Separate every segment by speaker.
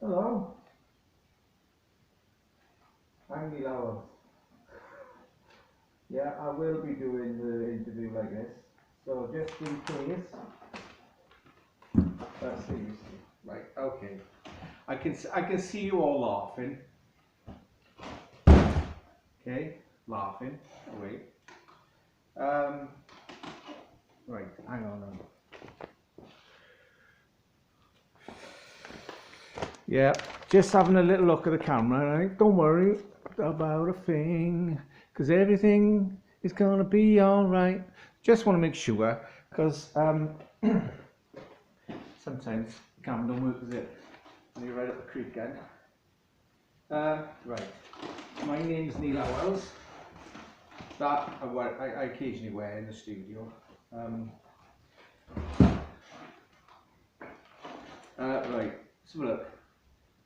Speaker 1: Hello, I'm Neil Howard. Yeah, I will be doing the interview like this. So just in case, let's see. Right, okay. I can see you all laughing. Okay, laughing. Oh, wait. Right, hang on. Yeah, just having a little look at the camera, right? Don't worry about a thing, because everything is gonna be all right. Just want to make sure, because sometimes the camera don't work, does it? And you're right up the creek again. Right, my name's Neil Howells. That I occasionally wear in the studio. Right, so look,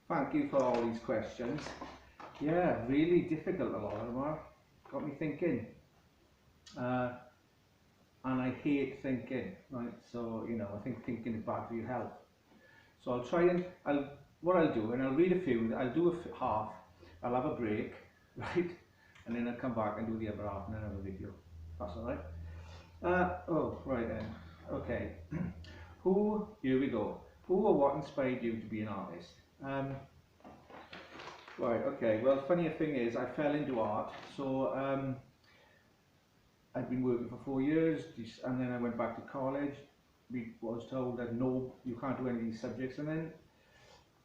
Speaker 1: thank you for all these questions. Yeah, really difficult, a lot of them are. Got me thinking. And I hate thinking, right? So, you know, I think thinking is bad for your health. So I'll try and, what I'll do, and I'll read a few, I'll do a half, I'll have a break, right? And then I'll come back and do the other half and then have a video. That's alright. Oh, right then. Okay. Here we go. Who or what inspired you to be an artist? Right, okay. Well, the funny thing is, I fell into art. So, I'd been working for 4 years, and then I went back to college. We was told that no, you can't do any of these subjects, and then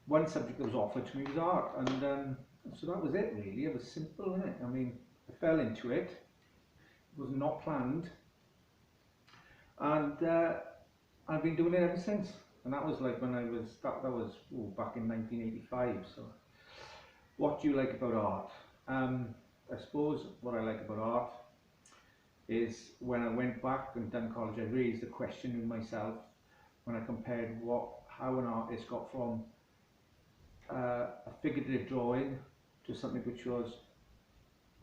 Speaker 1: one subject that was offered to me was art, and so that was it really. It was simple, wasn't it? I mean, I fell into it. It was not planned, and I've been doing it ever since. And that was like when I was that was back in 1985. So, what do you like about art? I suppose what I like about art is when I went back and done college, I raised the question in myself when I compared how an artist got from a figurative drawing to something which was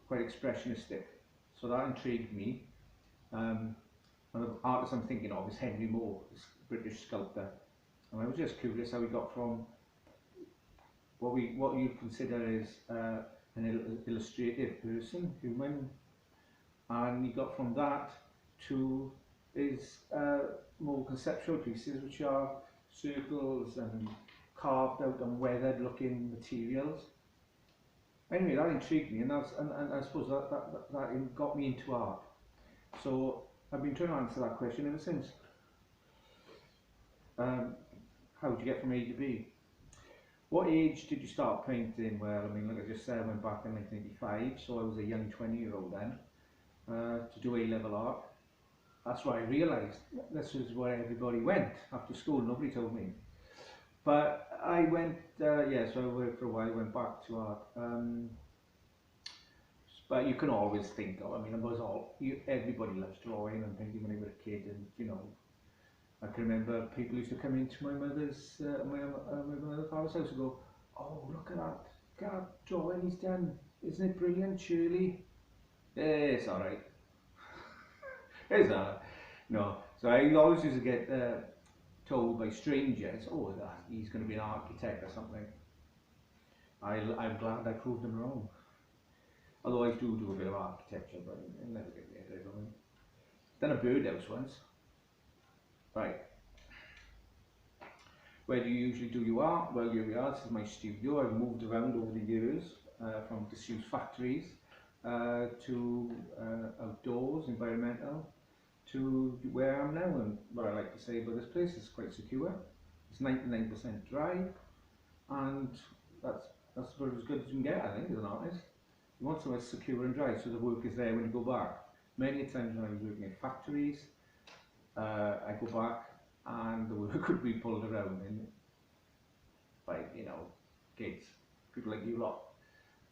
Speaker 1: quite expressionistic. So that intrigued me. And the artist I'm thinking of is Henry Moore, this British sculptor. And I was just curious how he got from what you consider is an illustrative person, human, and he got from that to his more conceptual pieces, which are circles and carved out and weathered looking materials. Anyway, that intrigued me, and I suppose that got me into art. So I've been trying to answer that question ever since. How did you get from A to B? What age did you start painting? Well, I mean, like I just said, I went back in 1985, so I was a young 20-year-old then, to do A-level art. That's why I realised this was where everybody went after school. Nobody told me. But I went, yeah, so I worked for a while, went back to art. But you can always think of, I mean, everybody loves drawing and painting when they were a kid, and you know, I can remember people used to come into my mother's father's house and go, "Oh, look at that drawing he's done. Isn't it brilliant, Shirley?" It's all right. It's all right. No, so I always used to get told by strangers, "Oh, he's going to be an architect or something." I'm glad I proved them wrong. Although I do a bit of architecture, but I never get there. I don't. Done a birdhouse once. Right. Where do you usually do your art? Well, here we are. This is my studio. I've moved around over the years from disused factories to outdoors, environmental, to where I am now. And what I like to say about this place is quite secure. It's 99% dry, and that's about as good as you can get, I think, as an artist. You want somewhere secure and dry, so the work is there when you go back. Many times when I was working in factories, I go back and the work could be pulled around by, you know, kids, people like you lot.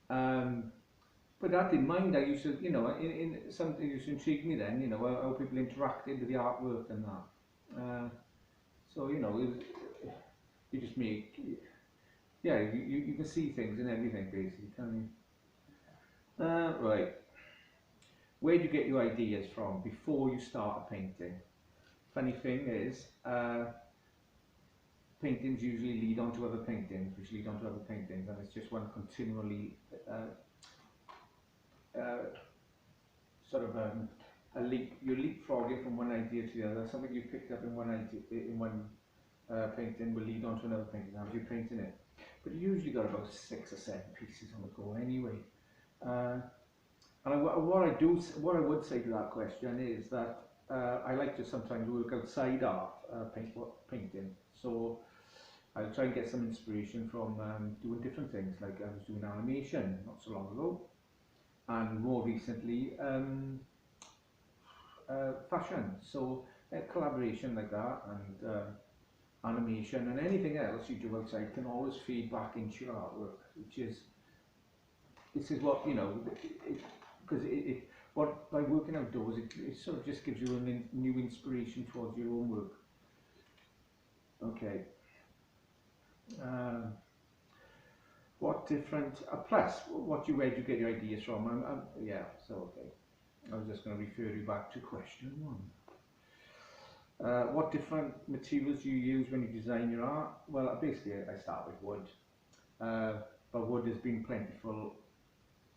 Speaker 1: But that in mind, I used to, you know, in something used to intrigue me then, you know, how people interacted with the artwork and that. So, you know, you just make, yeah, you can see things and everything basically, can't you? Right. Where do you get your ideas from before you start a painting? Funny thing is, paintings usually lead on to other paintings, which lead on to other paintings, and it's just one continually uh, sort of a leap. You're leapfrogging from one idea to the other. Something you picked up in one idea, in one painting, will lead on to another painting as you're painting it. But you usually got about 6 or 7 pieces on the go anyway. Uh, and what I would say to that question is that I like to sometimes work outside art painting. So I'll try and get some inspiration from doing different things. Like I was doing animation not so long ago, and more recently fashion. So collaboration like that, and animation and anything else you do outside can always feed back into your artwork, which is this is what you know, because what by working outdoors it sort of just gives you a new inspiration towards your own work. Okay. What different plus where do you get your ideas from? Yeah, so okay, I was just going to refer you back to question 1. What different materials do you use when you design your art? Well, basically I start with wood, but wood has been plentiful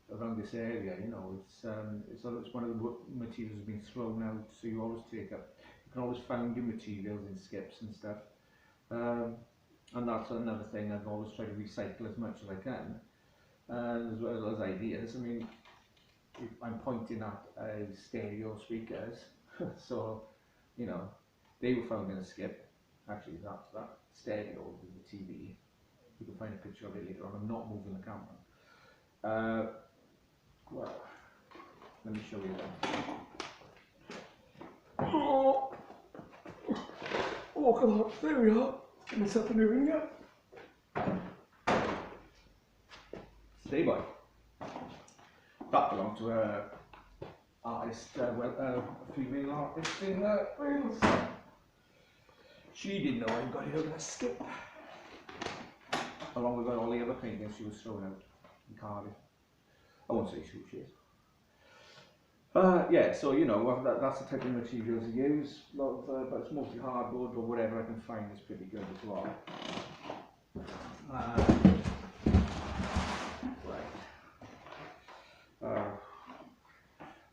Speaker 1: around this area. You know, it's one of the materials that's been thrown out, so you always take up. You can always find your materials in skips and stuff, and that's another thing. I've always tried to recycle as much as I can, as well as ideas. I mean, if I'm pointing at stereo speakers, so you know, they were found in a skip. Actually, that stereo with the TV. You can find a picture of it later on. I'm not moving the camera. Well, let me show you that. Oh God, there we are. Get myself a new ringer. Stay by. That belonged to a artist, a female artist in Wales. She didn't know I got it out of a skip. Along with all the other paintings she was throwing out in Cardiff. I won't say who she is. Yeah, so you know, that's the type of materials I use. But it's mostly hardboard, but whatever I can find is pretty good as well.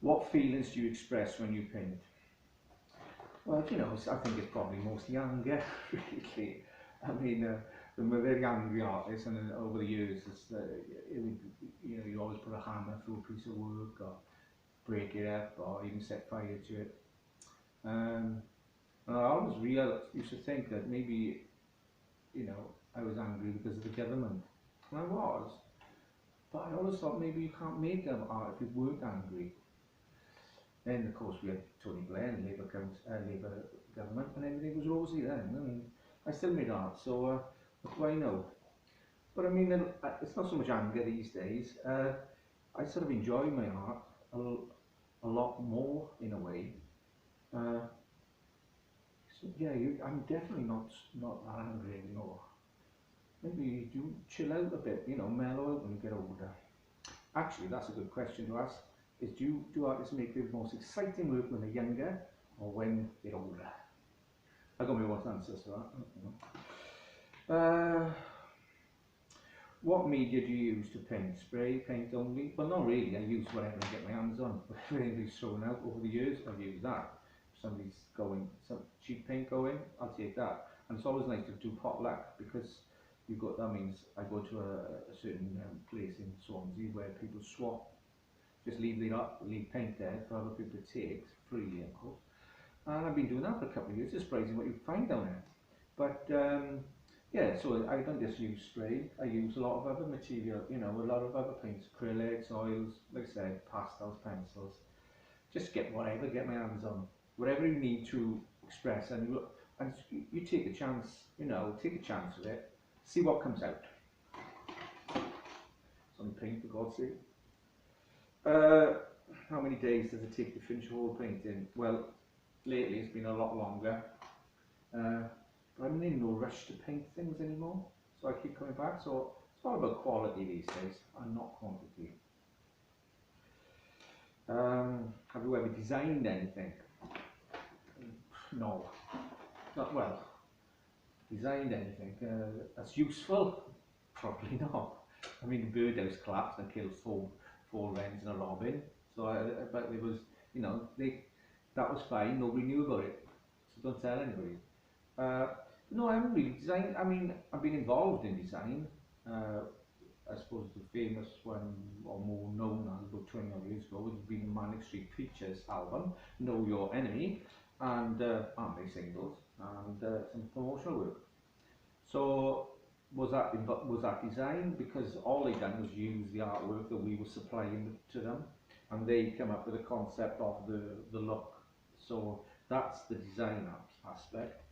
Speaker 1: What feelings do you express when you paint? Well, you know, I think it's probably mostly anger, really. I mean, I'm a very angry artist, and over the years, you know, you always put a hammer through a piece of work, or break it up, or even set fire to it. And I always used to think that maybe, you know, I was angry because of the government. And I was. But I always thought maybe you can't make art if you weren't angry. Then, of course, we had Tony Blair and Labour government, and everything was rosy then. And I still made art, so what do I know? But I mean, it's not so much anger these days. I sort of enjoy my art a lot more in a way. So yeah, I'm definitely not that angry anymore. Maybe you chill out a bit, you know, mellow out when you get older. Actually, that's a good question to ask. Is do artists make their most exciting work when they're younger or when they're older? I got my own answers to that. What media do you use to paint? Spray paint only? Well, not really. I use whatever I get my hands on. Whatever anybody's thrown out over the years, I've used that. If somebody's going some cheap paint going, I'll take that. And it's always nice to do potluck, because that means I go to a certain place in Swansea where people swap. Just leave paint there for other people to take freely, of course. And I've been doing that for a couple of years. It's surprising what you find down there. But yeah, so I don't just use spray. I use a lot of other material, you know, a lot of other paints, acrylics, oils, like I said, pastels, pencils. Just get my hands on. Whatever you need to express, and you take a chance, you know, take a chance with it. See what comes out. Some paint, for God's sake. How many days does it take to finish a whole painting? Well, lately it's been a lot longer. But I'm in no rush to paint things anymore. So I keep coming back. So it's all about quality these days and not quantity. Have you ever designed anything? No, not well. Designed anything that's useful? Probably not. I mean, the birdhouse collapsed and killed four wrens and a robin. So but it was, you know, that was fine. Nobody knew about it. So don't tell anybody. Uh, no, I haven't really designed. I mean, I've been involved in design. Uh, I suppose the famous one, or more known as about 20 odd years ago, would have been the Manic Street Preachers album, Know Your Enemy, and my singles, and some promotional work. So was that design? Because all they done was use the artwork that we were supplying to them, and they came up with a concept of the look. So that's the design aspect.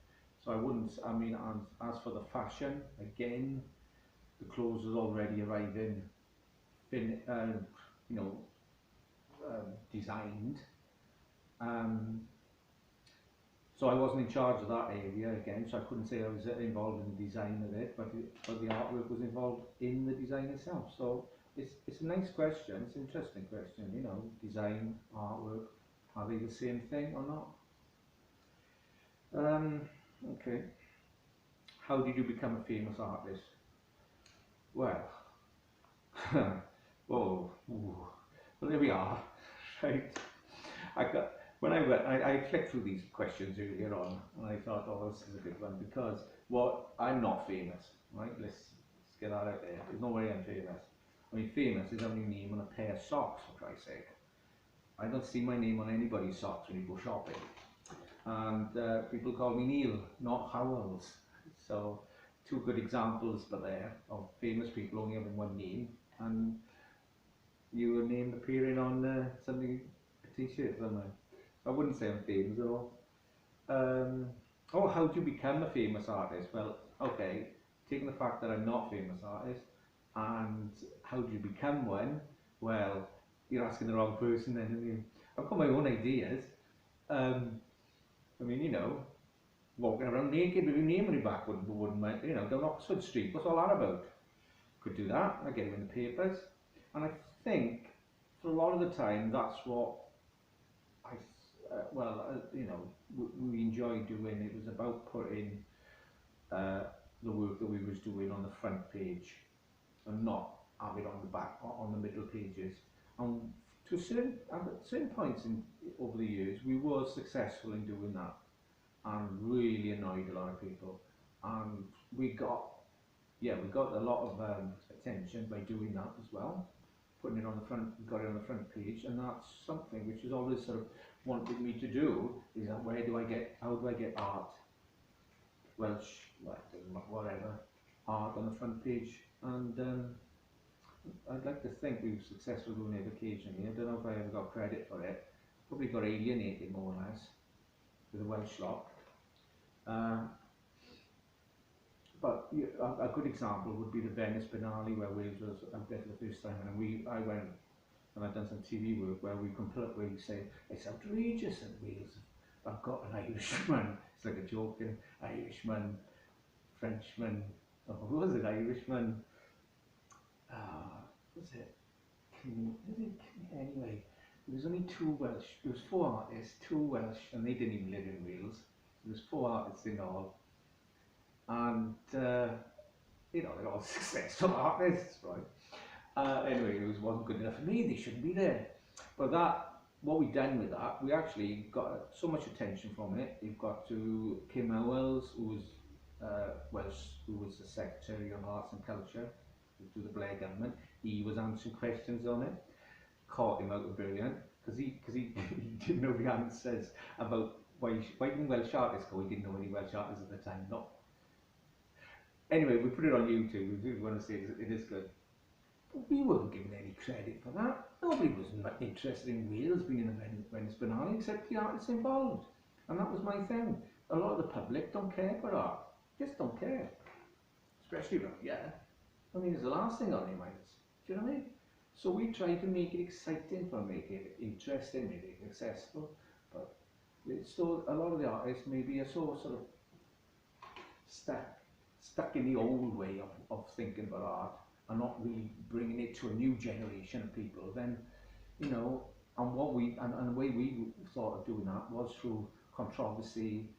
Speaker 1: So I wouldn't. I mean, as for the fashion, again, the clothes was already arriving, you know, designed. Um, So I wasn't in charge of that area again, so I couldn't say I was involved in the design of it, but the artwork was involved in the design itself. So it's a nice question, it's an interesting question, you know, design, artwork, are they the same thing or not? Okay. How did you become a famous artist? Well, whoa, ooh. Well there we are, right? I got when I flicked through these questions earlier on, and I thought, oh, this is a good one because I'm not famous, right? Let's get that out there. There's no way I'm famous. I mean, famous is having your name on a pair of socks, for Christ's sake. I don't see my name on anybody's socks when you go shopping, and people call me Neil, not Howells. So, two good examples, but there of famous people only having one name, and your name appearing on something, a T-shirt somewhere. I wouldn't say I'm famous at all. How do you become a famous artist? Well, okay, taking the fact that I'm not a famous artist, and how do you become one? Well, you're asking the wrong person then. I mean, I've got my own ideas. I mean, you know, walking around naked with your name on your back wouldn't mind, you know, down Oxford Street, what's all that about? Could do that, I get it in the papers. And I think, for a lot of the time, that's what you know, we enjoyed doing. It was about putting the work that we was doing on the front page and not have it on the back, on the middle pages. And at certain points over the years, we were successful in doing that and really annoyed a lot of people. And we got a lot of attention by doing that as well. Putting it on the front, got it on the front page, and that's something which has always sort of wanted me to do. Is that how do I get art, Welsh, whatever, art on the front page? And I'd like to think we were successful doing it occasionally. I don't know if I ever got credit for it. Probably got alienated more or less with the Welsh lot. But a good example would be the Venice Biennale, where Wales was out there for the first time, and I went and I've done some TV work where we completely say it's outrageous that Wales have got an Irishman. It's like a joke, you know, Irishman, Frenchman. Oh, who was it? Irishman. What was it? Anyway, there was only two Welsh. There was four artists, two Welsh, and they didn't even live in Wales. There was four artists in all. And you know, they're all successful artists, right? Anyway, it wasn't good enough for me. They shouldn't be there. But what we done with that, we actually got so much attention from it. You've got to Kim Howells, who was Welsh, who was the Secretary of Arts and Culture to the Blair government. He was answering questions on it. Caught him out of brilliant because he didn't know the answers about why didn't Welsh artists go. He didn't know any Welsh artists at the time. Not. Anyway, we put it on YouTube. We want to say it is good. But we weren't given any credit for that. Nobody was interested in Wales being in the Venice Biennale except the artists involved. And that was my thing. A lot of the public don't care for art. Just don't care. Especially around here. I mean, it's the last thing on their minds. Do you know what I mean? So we try to make it exciting, for make it interesting, make it accessible. But it's still, a lot of the artists maybe are so sort of stuck in the old way of thinking about art and not really bringing it to a new generation of people, then, you know, and the way we thought of doing that was through controversy,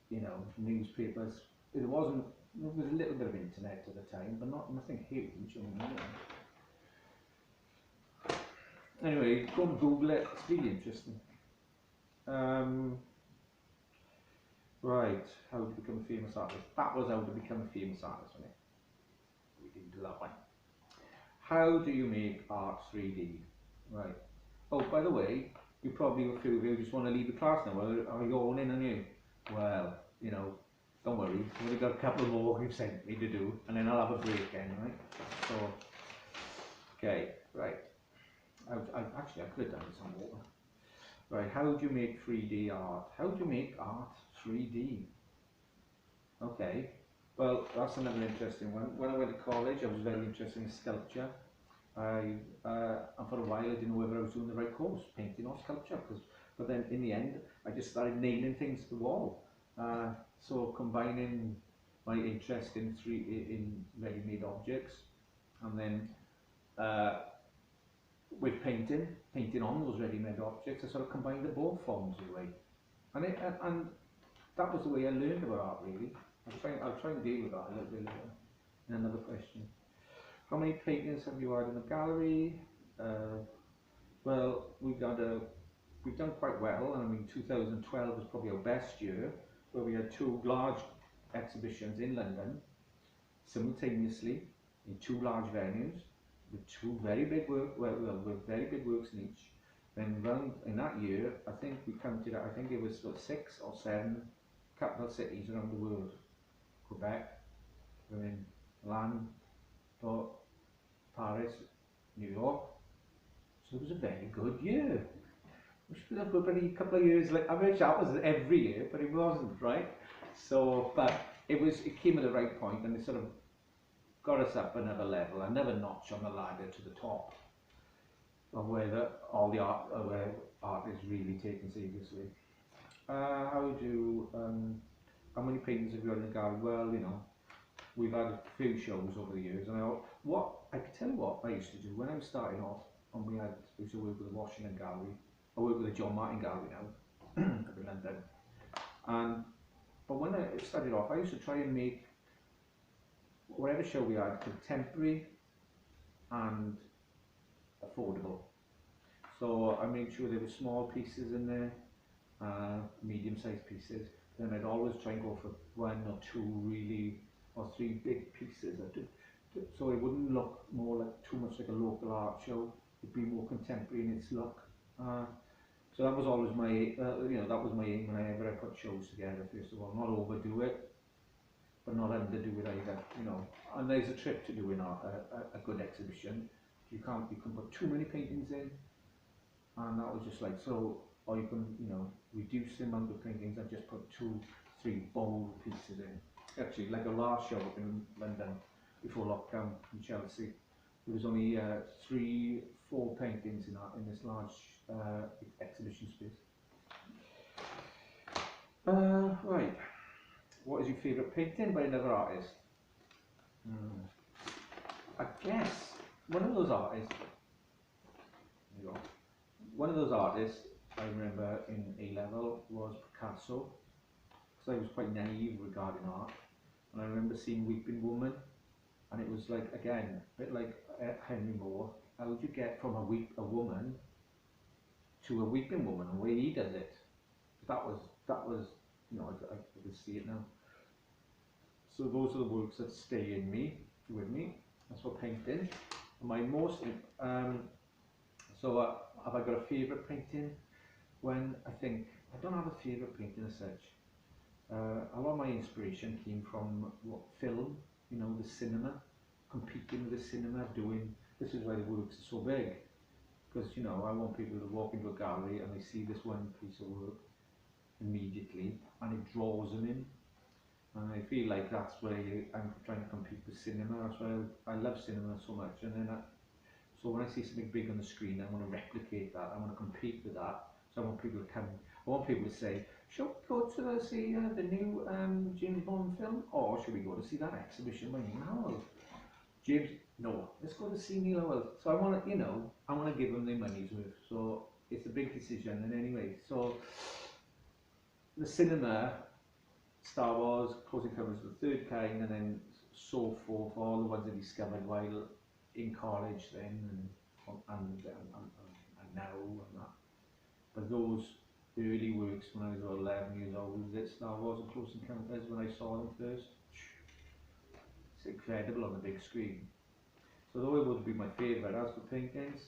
Speaker 1: you know, newspapers. It wasn't, there was a little bit of internet at the time, but nothing huge. Anyway, go and Google it, it's really interesting. Right, how to become a famous artist. That was how to become a famous artist, wasn't it? We didn't do that one. How do you make art 3D? Right. Oh, by the way, you probably, a few of you just want to leave the class now. Are you all in, aren't you? Well, you know, don't worry. We've only got a couple more you've sent me to do, and then I'll have a break again, right? So, okay, right. Actually, I could have done some more. Right, how do you make 3D art? How do you make art 3D? Okay, well, that's another interesting one. When I went to college, I was very interested in sculpture. And for a while, I didn't know whether I was doing the right course, painting or sculpture. But then in the end, I just started nailing things to the wall. So combining my interest in ready-made objects, and then with painting on those ready-made objects, I sort of combined the both forms of the way. And that was the way I learned about art, really. I'll try and deal with that a little bit later in another question. How many paintings have you had in the gallery? Well, we've done quite well. I mean, 2012 was probably our best year, where we had 2 large exhibitions in London simultaneously in 2 large venues with 2 very big with very big works in each. Then in that year, I think we counted. I think it was 6 or 7 capital cities around the world: Quebec, Milan, Paris, New York. So it was a very good year. We should have got a couple of years like, I wish that was every year, but it wasn't, right? So, but it came at the right point, and it sort of got us up another level, another notch on the ladder to the top of where where art is really taken seriously. How many paintings have you got in the gallery? Well, you know, we've had a few shows over the years, and I can tell you what I used to do when I was starting off, and we used to work with the Washington Gallery. I work with the John Martin Gallery now, up in London. But when I started off, I used to try and make whatever show we had contemporary and affordable. So I made sure there were small pieces in there, medium-sized pieces. Then I'd always try and go for 1 or 2 really, or 3 big pieces. So it wouldn't look too much like a local art show. It'd be more contemporary in its look. So that was always my, that was my aim whenever I put shows together. First of all, not overdo it, but not underdo it either. You know, and there's a trick to doing a good exhibition. You can put too many paintings in, and that was just like so. Or you can, reduce the amount of paintings and just put 2, 3 bold pieces in. Actually, like a last show up in London before lockdown in Chelsea, there was only 3, 4 paintings in this large exhibition space. Right. What is your favourite painting by another artist? I guess one of those artists. There you go. One of those artists I remember in A-level was Picasso, because I was quite naive regarding art, and I remember seeing Weeping Woman, and it was like, again, a bit like Henry Moore. How would you get from a woman to a weeping woman, and the way he does it? That was I could see it now. So those are the works that stay with me. That's for painting. My most have I got a favourite painting? I don't have a favourite painting as such. A lot of my inspiration came from film, the cinema, competing with the cinema, this is why the works are so big. Because, I want people to walk into a gallery and they see this one piece of work immediately, and it draws them in. And I feel like that's where I'm trying to compete with cinema. That's why I love cinema so much. And then so when I see something big on the screen, I want to replicate that. I want to compete with that. So I want people to say, Shall we go to see the new James Bond film, or should we go to see that exhibition by Neil Howell? James, no, let's go to see Neil Howell. So I want to, I want to give them their money's worth. So it's a big decision, and anyway, so the cinema, Star Wars, Close Encounters of the Third Kind, and then so forth, all the ones I discovered while in college then, and now, and that. But those early works when I was about 11 years old, was it Star Wars and Close Encounters when I saw them first? It's incredible on the big screen. So though it would be my favourite, as for paintings,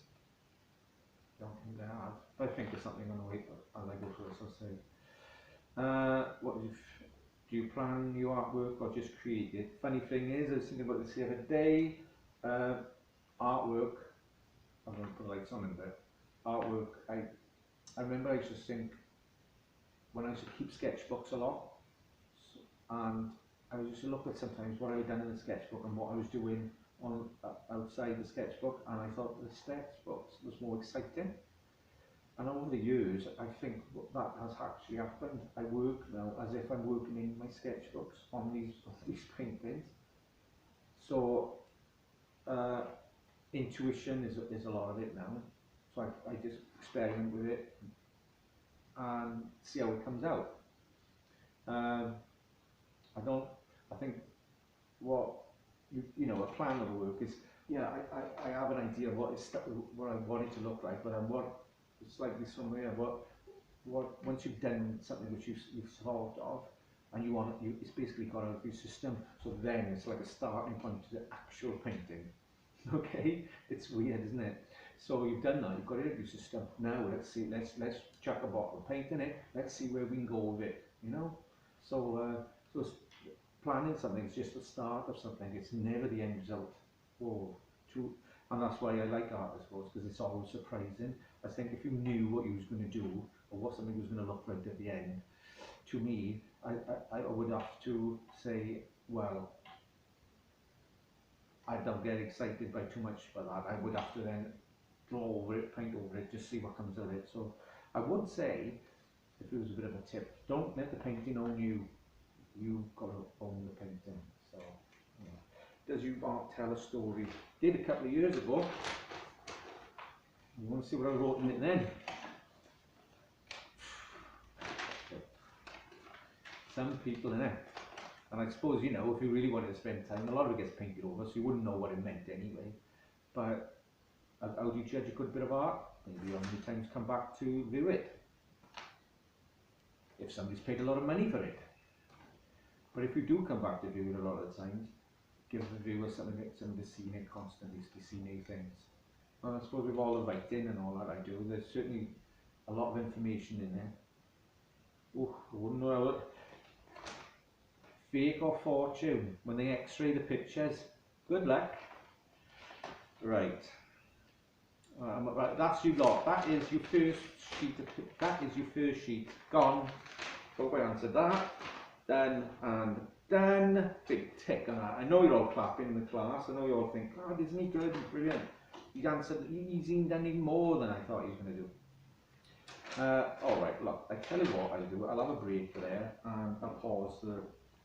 Speaker 1: don't think they have. If I think of something on the way as I go through this, I'll say. What do you plan your artwork or just create it? Funny thing is, I was thinking about this the other day. Artwork, I'm going to put lights on in a bit. Artwork, I remember I used to think, when I used to keep sketchbooks a lot, and I used to look at sometimes what I had done in the sketchbook and what I was doing on outside the sketchbook, and I thought the sketchbooks was more exciting. And over the years, I think that has actually happened. I work now as if I'm working in my sketchbooks on these paintings. So intuition is a lot of it now. So I just experiment with it and see how it comes out. I think what a plan of the work is, yeah, I have an idea of what I want it to look like, but it's like this one here. What once you've done something which you've thought of, and it's basically got out of your system. So then it's like a starting point to the actual painting. Okay, it's weird, isn't it? So you've done that. You've got it out of your system. Now let's see. Let's chuck a bottle of paint in it. Let's see where we can go with it. So planning something is just the start of something. It's never the end result. And that's why I like art, I suppose, because it's always surprising. I think if you knew what you was going to do or what something was going to look like at the end, to me, I would have to say, well, I don't get excited by too much for that. I would have to then draw over it, paint over it, just see what comes of it. So I would say, if it was a bit of a tip, don't let the painting own you. You've got to own the painting. So, does your art tell a story? Did a couple of years ago. You want to see what I wrote in it then? Some people in it. And I suppose, if you really wanted to spend time, a lot of it gets painted over, so you wouldn't know what it meant anyway. But how do you judge a good bit of art? Maybe how many times come back to view it. If somebody's paid a lot of money for it. But if you do come back to view it a lot of the times, give the viewer something that's seen it constantly, to see new things. And I suppose with all the writing and all that I do, there's certainly a lot of information in there. Oh, I wouldn't know how it. Fake or fortune, when they x-ray the pictures. Good luck. Right. Right, that's your lot. That is your first sheet. That is your first sheet. Gone. Hope I answered that. Done and done. Big tick on that. I know you're all clapping in the class. I know you all think, oh, isn't he good? Brilliant. He answered. He's even done even more than I thought he was going to do. All right. Look, I tell you what I'll do. I'll have a break there and I'll pause the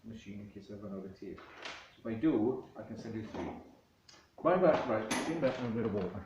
Speaker 1: machine in case I run out of tape. So if I do, I can send you 3. Right, drink that and a bit of water.